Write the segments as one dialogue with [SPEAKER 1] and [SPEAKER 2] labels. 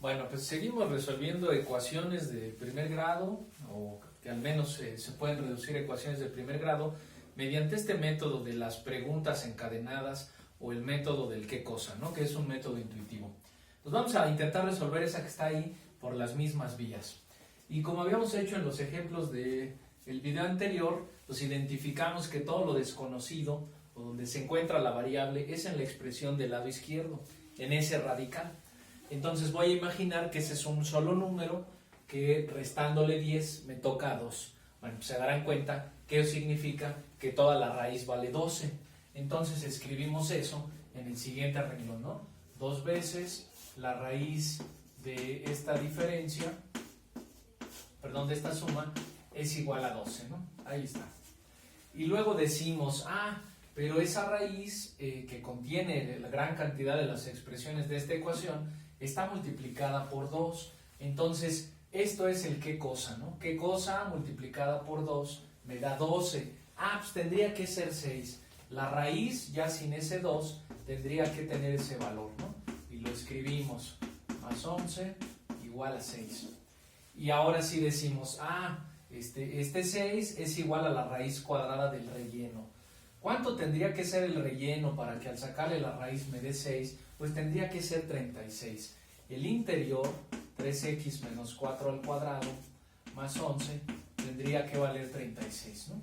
[SPEAKER 1] Bueno, pues seguimos resolviendo ecuaciones de primer grado, o que al menos se pueden reducir ecuaciones de primer grado mediante este método de las preguntas encadenadas o el método del qué cosa, ¿no? Que es un método intuitivo. Pues vamos a intentar resolver esa que está ahí por las mismas vías. Y como habíamos hecho en los ejemplos del video anterior, pues identificamos que todo lo desconocido o donde se encuentra la variable es en la expresión del lado izquierdo, en ese radical. Entonces voy a imaginar que ese es un solo número que restándole 10 me toca 2. Bueno, pues se darán cuenta que eso significa que toda la raíz vale 12. Entonces escribimos eso en el siguiente renglón, ¿no? 2 veces la raíz de esta diferencia, perdón, de esta suma es igual a 12, ¿no? Ahí está. Y luego decimos, pero esa raíz que contiene la gran cantidad de las expresiones de esta ecuación está multiplicada por 2. Entonces, esto es el qué cosa, ¿no? Qué cosa multiplicada por 2 me da 12. Pues tendría que ser 6. La raíz, ya sin ese 2, tendría que tener ese valor, ¿no? Y lo escribimos. Más 11 igual a 6. Y ahora sí decimos, este 6 es igual a la raíz cuadrada del relleno. ¿Cuánto tendría que ser el relleno para que al sacarle la raíz me dé 6? Pues tendría que ser 36. El interior, 3x menos 4 al cuadrado, más 11, tendría que valer 36, ¿no?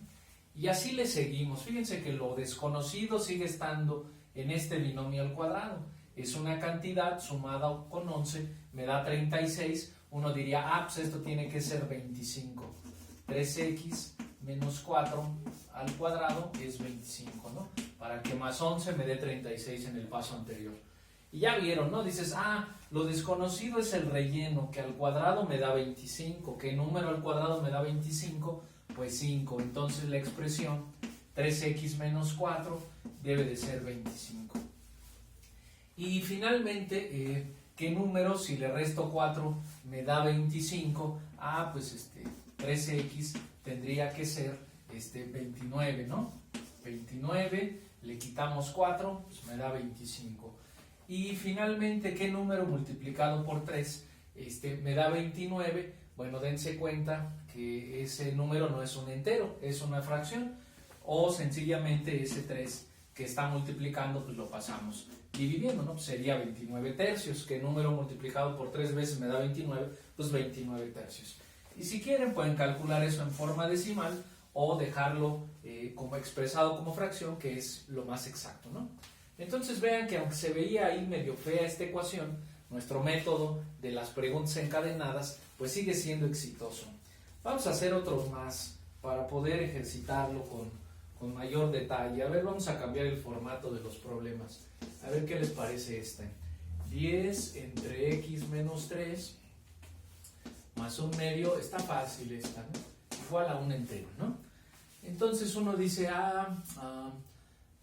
[SPEAKER 1] Y así le seguimos. Fíjense que lo desconocido sigue estando en este binomio al cuadrado. Es una cantidad sumada con 11, me da 36. Uno diría, pues esto tiene que ser 25. 3x menos 4 al cuadrado es 25, ¿no? Para que más 11 me dé 36 en el paso anterior. Y ya vieron, ¿no? Dices, lo desconocido es el relleno, que al cuadrado me da 25. ¿Qué número al cuadrado me da 25? Pues 5. Entonces la expresión 3x menos 4 debe de ser 25. Y finalmente, ¿qué número si le resto 4 me da 25? Pues 3x tendría que ser 29, ¿no? 29, le quitamos 4, pues me da 25. Y finalmente, ¿qué número multiplicado por 3 me da 29? Bueno, dense cuenta que ese número no es un entero, es una fracción. O sencillamente ese 3 que está multiplicando, pues lo pasamos dividiendo, ¿no? Pues sería 29 tercios. ¿Qué número multiplicado por 3 veces me da 29? Pues 29 tercios. Y si quieren, pueden calcular eso en forma decimal o dejarlo como expresado como fracción, que es lo más exacto, ¿no? Entonces vean que aunque se veía ahí medio fea esta ecuación, nuestro método de las preguntas encadenadas pues sigue siendo exitoso. Vamos a hacer otros más para poder ejercitarlo con mayor detalle. A ver, vamos a cambiar el formato de los problemas. A ver qué les parece este. 10 entre x menos 3 más un medio, está fácil esta, ¿no? Igual a un entero, ¿no? Entonces uno dice,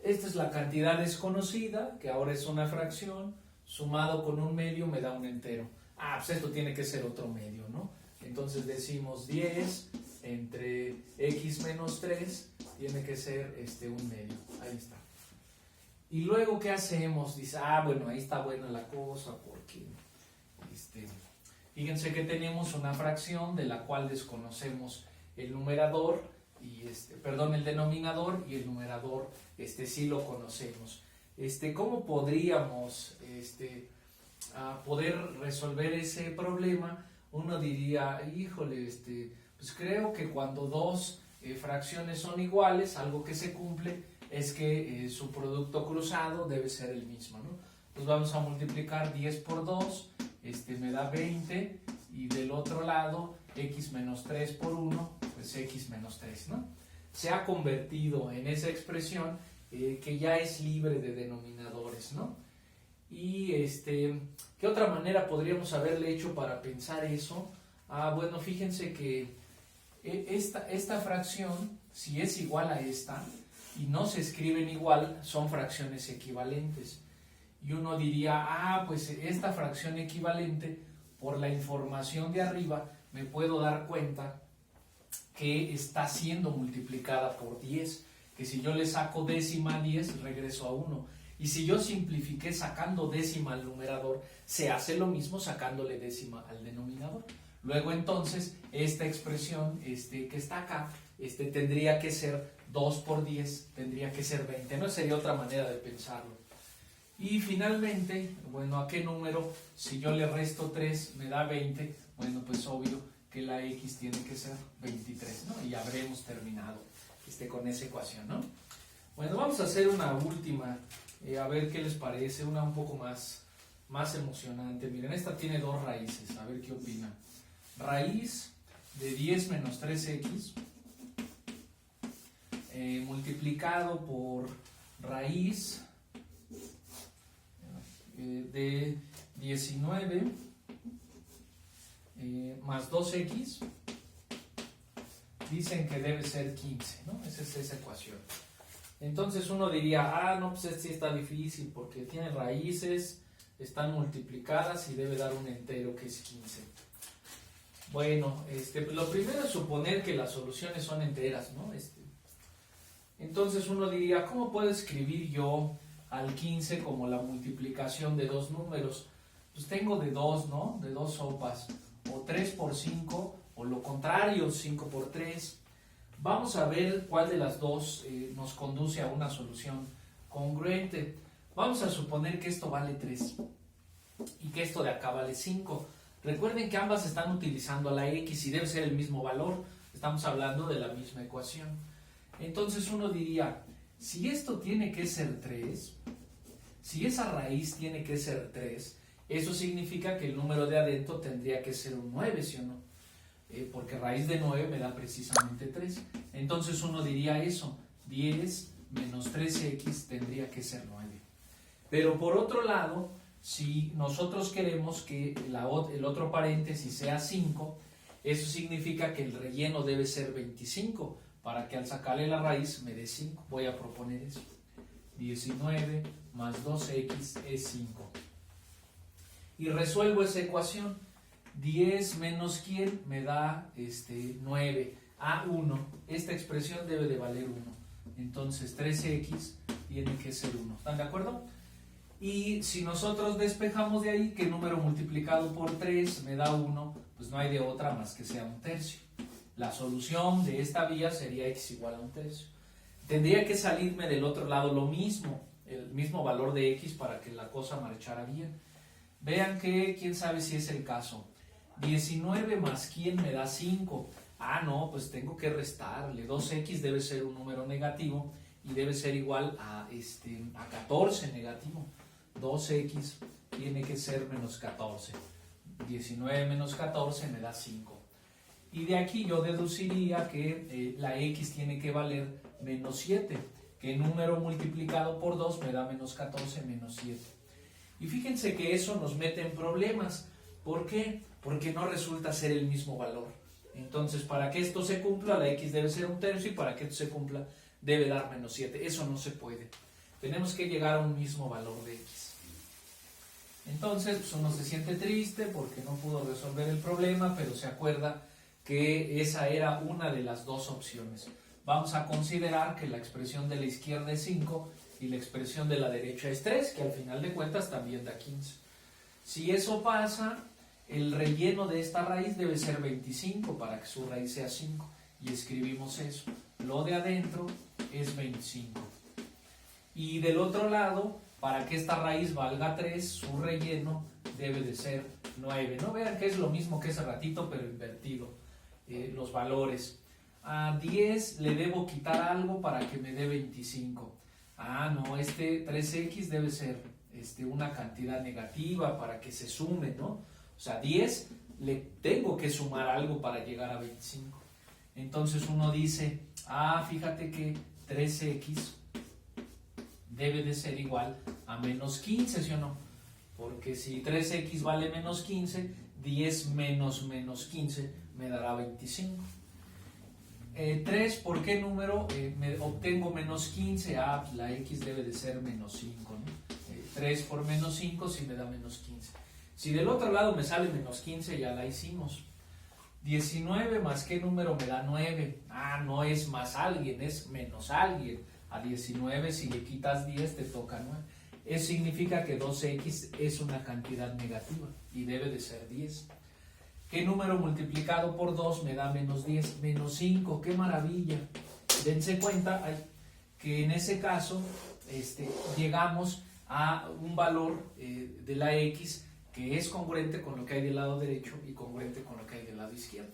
[SPEAKER 1] esta es la cantidad desconocida, que ahora es una fracción, sumado con un medio me da un entero. Pues esto tiene que ser otro medio, ¿no? Entonces decimos 10 entre x menos 3 tiene que ser un medio. Ahí está. Y luego, ¿qué hacemos? Dice, bueno, ahí está buena la cosa porque fíjense que tenemos una fracción de la cual desconocemos el numerador y el denominador, y el numerador sí lo conocemos. ¿Cómo podríamos poder resolver ese problema? Uno diría, híjole, pues creo que cuando dos fracciones son iguales, algo que se cumple es que su producto cruzado debe ser el mismo, ¿no? Pues vamos a multiplicar 10 por 2, me da 20, y del otro lado, x menos 3 por 1, pues x menos 3, ¿no? Se ha convertido en esa expresión que ya es libre de denominadores, ¿no? Y ¿qué otra manera podríamos haberle hecho para pensar eso? Bueno, fíjense que esta fracción, si es igual a esta y no se escriben igual, son fracciones equivalentes. Y uno diría, pues esta fracción equivalente, por la información de arriba, me puedo dar cuenta que está siendo multiplicada por 10, que si yo le saco décima a 10, regreso a 1. Y si yo simplifiqué sacando décima al numerador, se hace lo mismo sacándole décima al denominador. Luego entonces, esta expresión que está acá, tendría que ser 2 por 10, tendría que ser 20, ¿no? Sería otra manera de pensarlo. Y finalmente, bueno, ¿a qué número? Si yo le resto 3, me da 20, bueno, pues obvio que la x tiene que ser 23, ¿no? Y habremos terminado con esa ecuación, ¿no? Bueno, vamos a hacer una última, a ver qué les parece, una un poco más emocionante. Miren, esta tiene dos raíces, a ver qué opinan. Raíz de 10 menos 3x multiplicado por raíz de 19 más 2x, dicen que debe ser 15, ¿no? Esa es esa ecuación. Entonces uno diría, no, pues este sí está difícil porque tiene raíces, están multiplicadas y debe dar un entero que es 15. Bueno, lo primero es suponer que las soluciones son enteras, ¿no? Entonces uno diría, ¿cómo puedo escribir yo al 15 como la multiplicación de dos números? Pues tengo de dos, ¿no? De dos sopas, o 3 por 5, o lo contrario, 5 por 3. Vamos a ver cuál de las dos nos conduce a una solución congruente. Vamos a suponer que esto vale 3 y que esto de acá vale 5. Recuerden que ambas están utilizando a la x y debe ser el mismo valor. Estamos hablando de la misma ecuación. Entonces uno diría, si esto tiene que ser 3, si esa raíz tiene que ser 3, eso significa que el número de adentro tendría que ser un 9, ¿sí o no? Porque raíz de 9 me da precisamente 3. Entonces uno diría eso, 10 menos 3x tendría que ser 9. Pero por otro lado, si nosotros queremos que el otro paréntesis sea 5, eso significa que el relleno debe ser 25, para que al sacarle la raíz me dé 5. Voy a proponer eso. 19 más 2x es 5. Y resuelvo esa ecuación. 10 menos ¿quién? Me da 9. A1. Esta expresión debe de valer 1. Entonces 3x tiene que ser 1. ¿Están de acuerdo? Y si nosotros despejamos de ahí que el número multiplicado por 3 me da 1, pues no hay de otra más que sea un tercio. La solución de esta vía sería x igual a un tercio. Tendría que salirme del otro lado lo mismo, el mismo valor de x para que la cosa marchara bien. Vean que, quién sabe si es el caso. 19 más ¿quién me da 5? No, pues tengo que restarle. 2x debe ser un número negativo y debe ser igual a 14 negativo. 2x tiene que ser menos 14. 19 menos 14 me da 5. Y de aquí yo deduciría que la x tiene que valer menos 7, que el número multiplicado por 2 me da menos 14 menos 7. Y fíjense que eso nos mete en problemas. ¿Por qué? Porque no resulta ser el mismo valor. Entonces, para que esto se cumpla, la x debe ser un tercio y para que esto se cumpla, debe dar menos 7. Eso no se puede. Tenemos que llegar a un mismo valor de x. Entonces, pues uno se siente triste porque no pudo resolver el problema, pero se acuerda que esa era una de las dos opciones. Vamos a considerar que la expresión de la izquierda es 5 y la expresión de la derecha es 3, que al final de cuentas también da 15. Si eso pasa, el relleno de esta raíz debe ser 25 para que su raíz sea 5. Y escribimos eso. Lo de adentro es 25. Y del otro lado, para que esta raíz valga 3, su relleno debe de ser 9. No vean que es lo mismo que ese ratito, pero invertido. Los valores. A 10 le debo quitar algo para que me dé 25. No, 3x debe ser una cantidad negativa para que se sume, ¿no? O sea, 10 le tengo que sumar algo para llegar a 25. Entonces uno dice, fíjate que 3x debe de ser igual a menos 15, ¿sí o no? Porque si 3x vale menos 15, 10 menos 15 me dará 25. 3, ¿por qué número obtengo menos 15? Pues la x debe de ser menos 5, ¿no? 3 por menos 5 sí me da menos 15. Si del otro lado me sale menos 15, ya la hicimos. 19 más ¿qué número me da 9? No es más alguien, es menos alguien. A 19 si le quitas 10 te toca 9. Eso significa que 2x es una cantidad negativa y debe de ser 10. ¿Qué número multiplicado por 2 me da menos 10? Menos 5, ¡qué maravilla! Dense cuenta que en ese caso llegamos a un valor de la x que es congruente con lo que hay del lado derecho y congruente con lo que hay del lado izquierdo.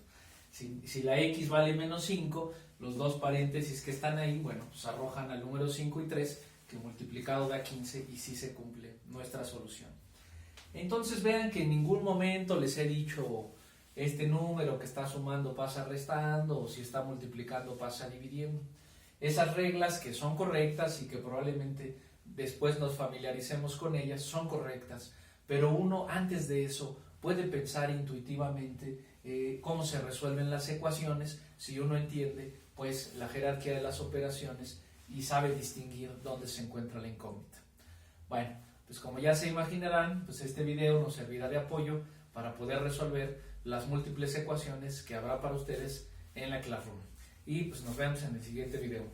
[SPEAKER 1] Si la x vale menos 5, los dos paréntesis que están ahí, bueno, pues arrojan al número 5 y 3, que multiplicado da 15 y sí se cumple nuestra solución. Entonces vean que en ningún momento les he dicho este número que está sumando pasa restando o si está multiplicando pasa dividiendo. Esas reglas que son correctas y que probablemente después nos familiaricemos con ellas son correctas, pero uno antes de eso puede pensar intuitivamente cómo se resuelven las ecuaciones si uno entiende pues la jerarquía de las operaciones y sabe distinguir dónde se encuentra la incógnita. Bueno, pues como ya se imaginarán, pues este video nos servirá de apoyo para poder resolver las múltiples ecuaciones que habrá para ustedes en la Classroom. Y pues nos vemos en el siguiente video.